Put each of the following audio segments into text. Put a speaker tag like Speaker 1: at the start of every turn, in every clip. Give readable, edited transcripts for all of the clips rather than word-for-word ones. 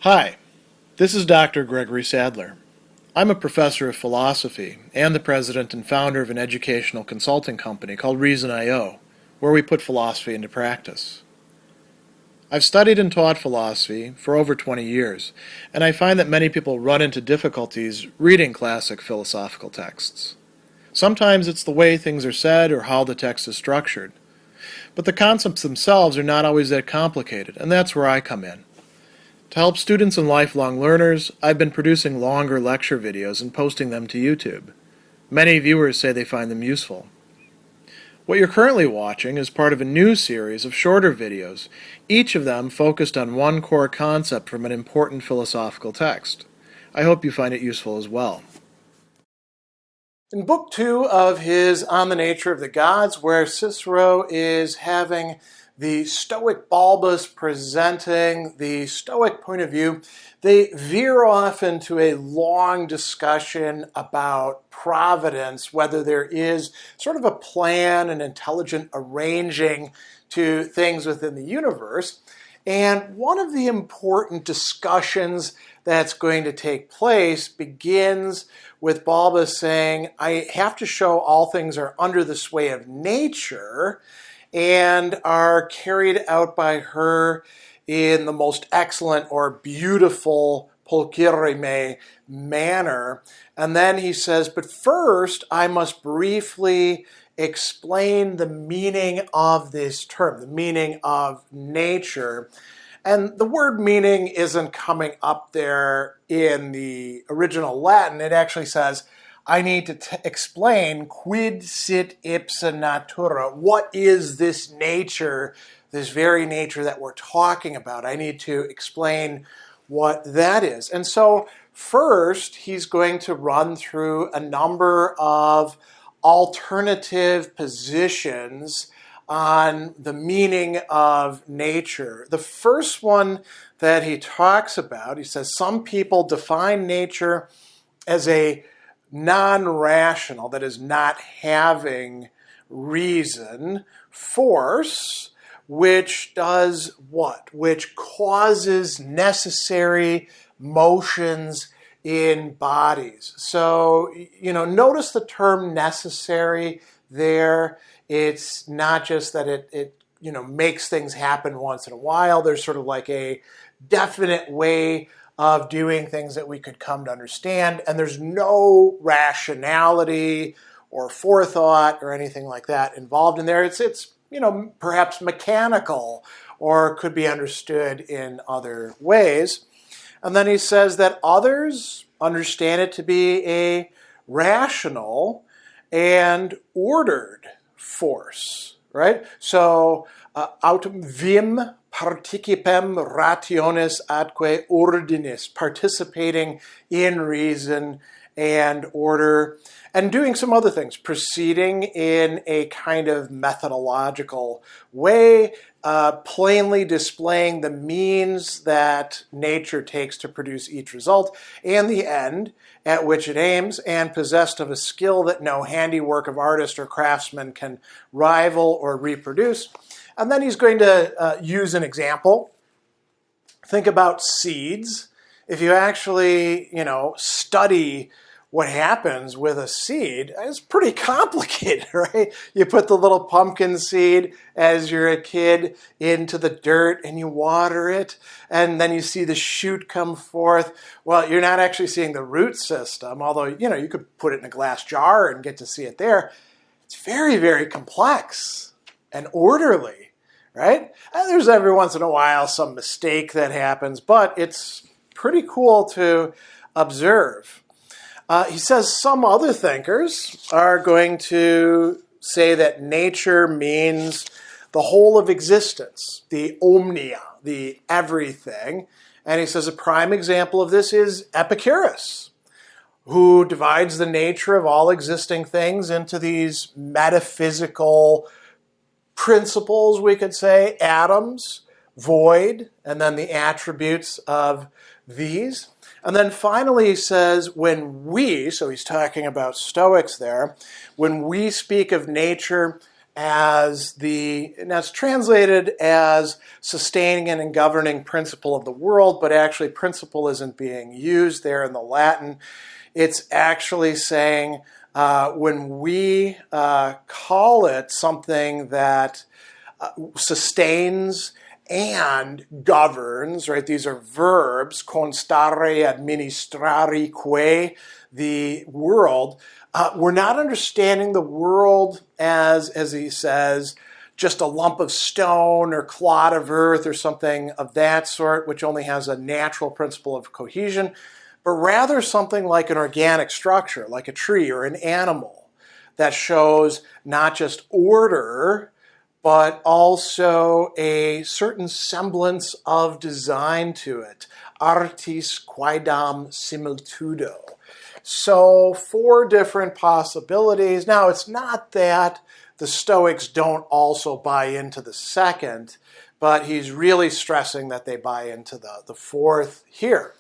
Speaker 1: Hi, this is Dr. Gregory Sadler. I'm a professor of philosophy and the president and founder of an educational consulting company called Reason.io, where we put philosophy into practice. I've studied and taught philosophy for over 20 years, and I find that many people run into difficulties reading classic philosophical texts. Sometimes it's the way things are said or how the text is structured. But the concepts themselves are not always that complicated, and that's where I come in. To help students and lifelong learners, I've been producing longer lecture videos and posting them to YouTube. Many viewers say they find them useful. What you're currently watching is part of a new series of shorter videos, each of them focused on one core concept from an important philosophical text. I hope you find it useful as well. In Book 2 of his On the Nature of the Gods, where Cicero is having the Stoic Balbus presenting the Stoic point of view, they veer off into a long discussion about providence, whether there is sort of a plan, an intelligent arranging to things within the universe. And one of the important discussions that's going to take place begins with Balbus saying, I have to show all things are under the sway of nature and are carried out by her in the most excellent or beautiful pulcherrime manner. And then he says, but first I must briefly explain the meaning of this term, the meaning of nature. And the word meaning isn't coming up there in the original Latin. It actually says, I need to explain quid sit ipsa natura. What is this nature, this very nature that we're talking about? I need to explain what that is. And so first, he's going to run through a number of alternative positions on the meaning of nature. The first one that he talks about, he says, some people define nature as a non-rational, that is not having reason, force, which does what? Which causes necessary motions in bodies. So, notice the term necessary there. It's not just that it makes things happen once in a while. There's sort of like a definite way of doing things that we could come to understand, and there's no rationality or forethought or anything like that involved in there. It's perhaps mechanical or could be understood in other ways. And then he says that others understand it to be a rational and ordered force, right? So, autum vim participem rationis atque ordinis, participating in reason and order, and doing some other things, proceeding in a kind of methodological way, plainly displaying the means that nature takes to produce each result, and the end at which it aims, and possessed of a skill that no handiwork of artist or craftsman can rival or reproduce. And then he's going to use an example. Think about seeds. If you actually, study what happens with a seed, it's pretty complicated, right? You put the little pumpkin seed as you're a kid into the dirt and you water it, and then you see the shoot come forth. Well, you're not actually seeing the root system, although, you could put it in a glass jar and get to see it there. It's very, very complex and orderly, right? And there's every once in a while some mistake that happens, but it's pretty cool to observe. He says some other thinkers are going to say that nature means the whole of existence, the omnia, the everything. And he says a prime example of this is Epicurus, who divides the nature of all existing things into these metaphysical principles, we could say, atoms, void, and then the attributes of these. And then finally he says, so he's talking about Stoics there, when we speak of nature and that's translated as sustaining and governing principle of the world, but actually principle isn't being used there in the Latin. It's actually saying when we call it something that sustains and governs, right? These are verbs, constare, administrare, que, the world. We're not understanding the world as he says, just a lump of stone or clod of earth or something of that sort, which only has a natural principle of cohesion, but rather something like an organic structure, like a tree or an animal, that shows not just order, but also a certain semblance of design to it. Artis quaedam similitudo. So 4 different possibilities. Now, it's not that the Stoics don't also buy into the second, but he's really stressing that they buy into the 4th here.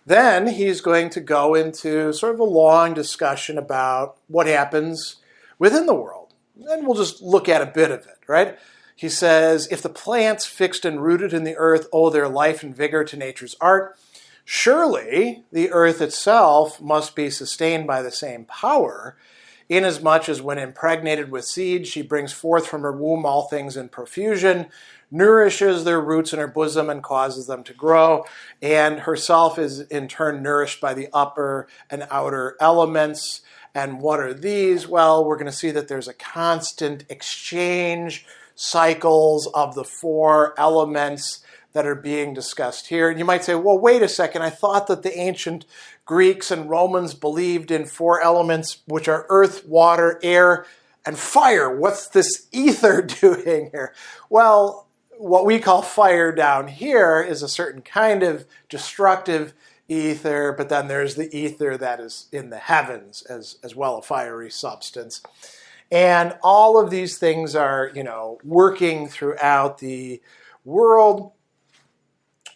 Speaker 1: Then he's going to go into sort of a long discussion about what happens within the world. And we'll just look at a bit of it, right? He says, if the plants fixed and rooted in the earth owe their life and vigor to nature's art, surely the earth itself must be sustained by the same power, inasmuch as when impregnated with seed, she brings forth from her womb all things in profusion, nourishes their roots in her bosom and causes them to grow, and herself is in turn nourished by the upper and outer elements. And what are these? Well, we're going to see that there's a constant exchange, cycles of the 4 elements that are being discussed here. And you might say, well, wait a second, I thought that the ancient Greeks and Romans believed in 4 elements, which are earth, water, air, and fire. What's this ether doing here? Well, what we call fire down here is a certain kind of destructive ether, but then there's the ether that is in the heavens as well, a fiery substance. And all of these things are, working throughout the world.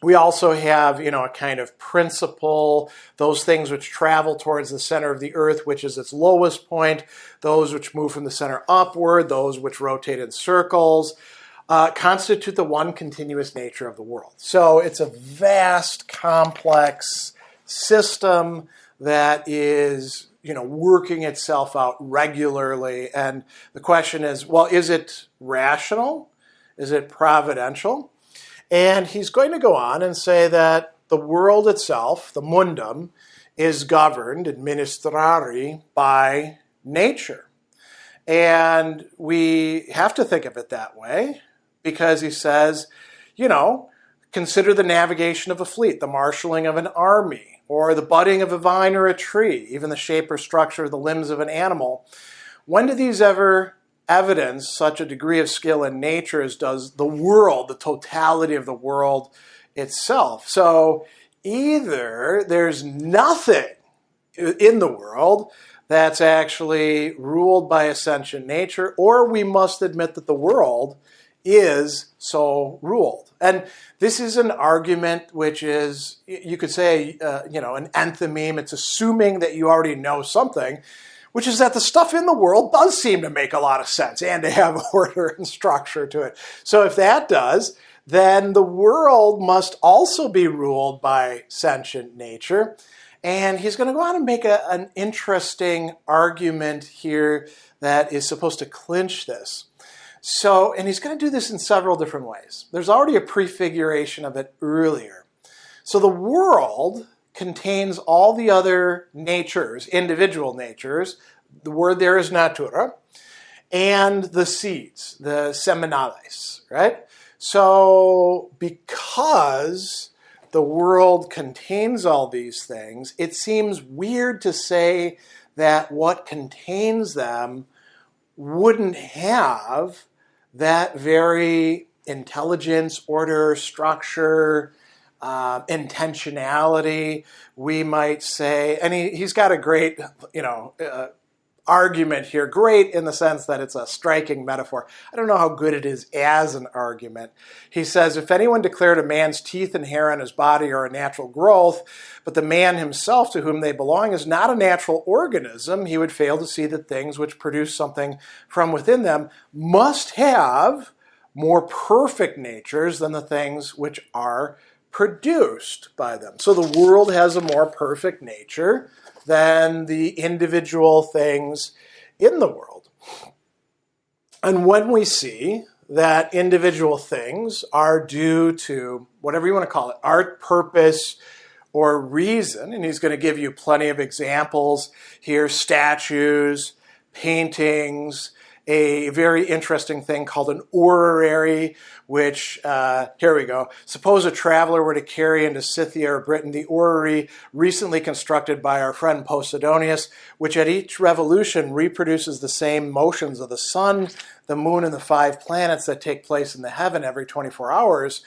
Speaker 1: We also have, a kind of principle, those things which travel towards the center of the earth, which is its lowest point, those which move from the center upward, those which rotate in circles, constitute the one continuous nature of the world. So it's a vast, complex system that is, working itself out regularly. And the question is, well, is it rational? Is it providential? And he's going to go on and say that the world itself, the mundum, is governed, administrari, by nature. And we have to think of it that way because he says, consider the navigation of a fleet, the marshaling of an army, or the budding of a vine or a tree, even the shape or structure of the limbs of an animal. When do these ever evidence such a degree of skill in nature as does the world, the totality of the world itself? So either there's nothing in the world that's actually ruled by a sentient nature, or we must admit that the world is so ruled. And this is an argument which is, you could say, an enthymeme. It's assuming that you already know something, which is that the stuff in the world does seem to make a lot of sense and to have order and structure to it. So if that does, then the world must also be ruled by sentient nature. And he's going to go on and make an interesting argument here that is supposed to clinch this. So, and he's going to do this in several different ways. There's already a prefiguration of it earlier. So the world contains all the other natures, individual natures. The word there is natura, and the seeds, the seminales, right? So because the world contains all these things, it seems weird to say that what contains them wouldn't have that very intelligence, order, structure, intentionality, we might say. And he's got a great, argument here. Great in the sense that it's a striking metaphor. I don't know how good it is as an argument. He says, if anyone declared a man's teeth and hair on his body are a natural growth, but the man himself to whom they belong is not a natural organism, he would fail to see that things which produce something from within them must have more perfect natures than the things which are produced by them. So the world has a more perfect nature than the individual things in the world. And when we see that individual things are due to, whatever you want to call it, art, purpose, or reason, and he's going to give you plenty of examples here, statues, paintings, a very interesting thing called an orrery, which, here we go. Suppose a traveler were to carry into Scythia or Britain the orrery recently constructed by our friend Posidonius, which at each revolution reproduces the same motions of the sun, the moon, and the 5 planets that take place in the heaven every 24 hours.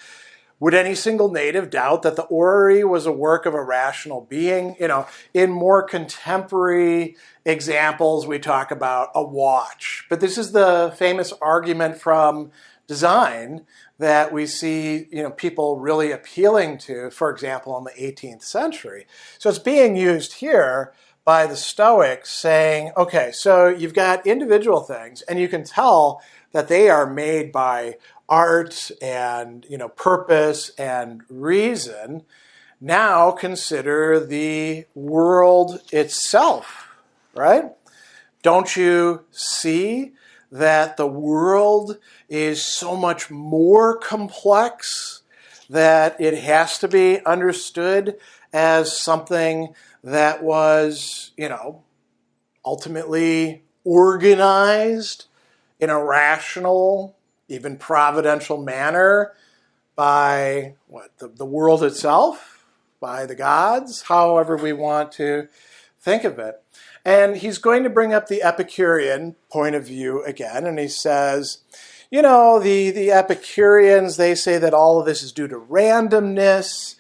Speaker 1: Would any single native doubt that the orrery was a work of a rational being? You know, in more contemporary examples, we talk about a watch. But this is the famous argument from design that we see, people really appealing to, for example, in the 18th century. So it's being used here by the Stoics saying, okay, so you've got individual things, and you can tell that they are made by art and purpose and reason. Now consider the world itself, right? Don't you see that the world is so much more complex that it has to be understood as something that was, ultimately organized in a rational, even providential manner by the world itself, by the gods, however we want to think of it. And he's going to bring up the Epicurean point of view again, and he says, the Epicureans, they say that all of this is due to randomness.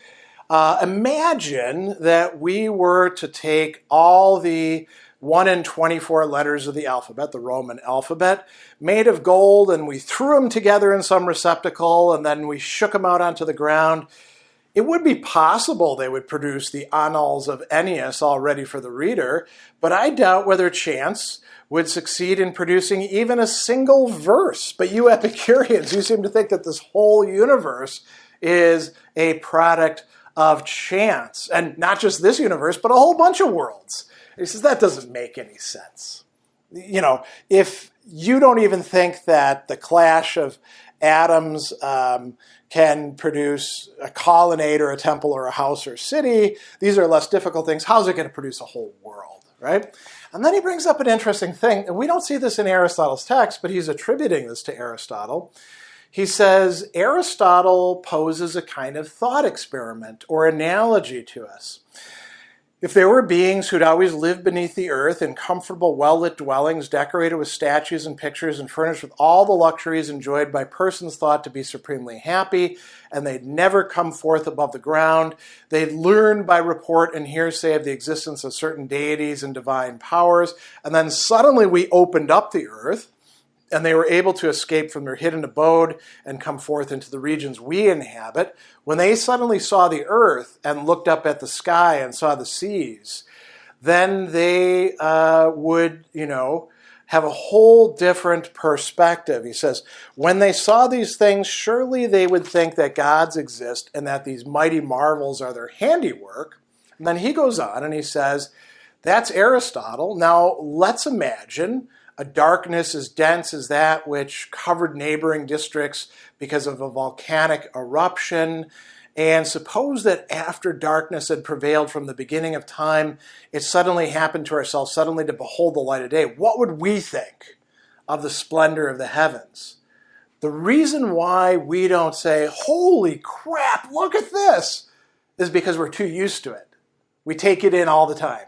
Speaker 1: Imagine that we were to take all the 1 in 24 letters of the alphabet, the Roman alphabet, made of gold, and we threw them together in some receptacle, and then we shook them out onto the ground. It would be possible they would produce the Annals of Ennius all ready for the reader, but I doubt whether chance would succeed in producing even a single verse. But you Epicureans, you seem to think that this whole universe is a product of chance. And not just this universe, but a whole bunch of worlds. He says, that doesn't make any sense. If you don't even think that the clash of atoms can produce a colonnade or a temple or a house or city, these are less difficult things. How's it going to produce a whole world, right? And then he brings up an interesting thing, and we don't see this in Aristotle's text, but he's attributing this to Aristotle. He says, Aristotle poses a kind of thought experiment or analogy to us. If there were beings who'd always lived beneath the earth in comfortable, well-lit dwellings decorated with statues and pictures and furnished with all the luxuries enjoyed by persons thought to be supremely happy, and they'd never come forth above the ground, they'd learn by report and hearsay of the existence of certain deities and divine powers, and then suddenly we opened up the earth, and they were able to escape from their hidden abode and come forth into the regions we inhabit. When they suddenly saw the earth and looked up at the sky and saw the seas, then they would, have a whole different perspective. He says, when they saw these things, surely they would think that gods exist and that these mighty marvels are their handiwork. And then he goes on and he says, that's Aristotle. Now let's imagine a darkness as dense as that which covered neighboring districts because of a volcanic eruption. And suppose that after darkness had prevailed from the beginning of time, it suddenly happened to ourselves, suddenly to behold the light of day. What would we think of the splendor of the heavens? The reason why we don't say, holy crap, look at this, is because we're too used to it. We take it in all the time.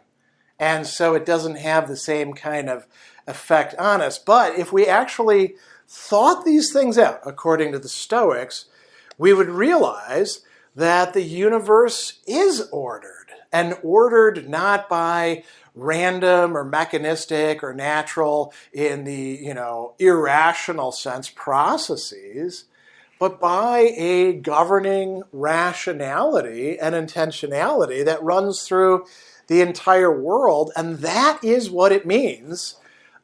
Speaker 1: And so it doesn't have the same kind of effect on us. But if we actually thought these things out, according to the Stoics, we would realize that the universe is ordered. and ordered not by random or mechanistic or natural in the, irrational sense processes, but by a governing rationality and intentionality that runs through the entire world. And that is what it means,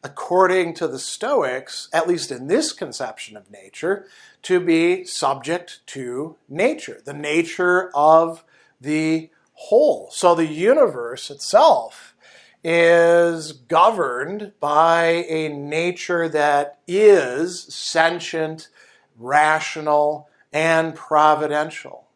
Speaker 1: according to the Stoics, at least in this conception of nature, to be subject to nature, the nature of the whole. So the universe itself is governed by a nature that is sentient, rational, and providential.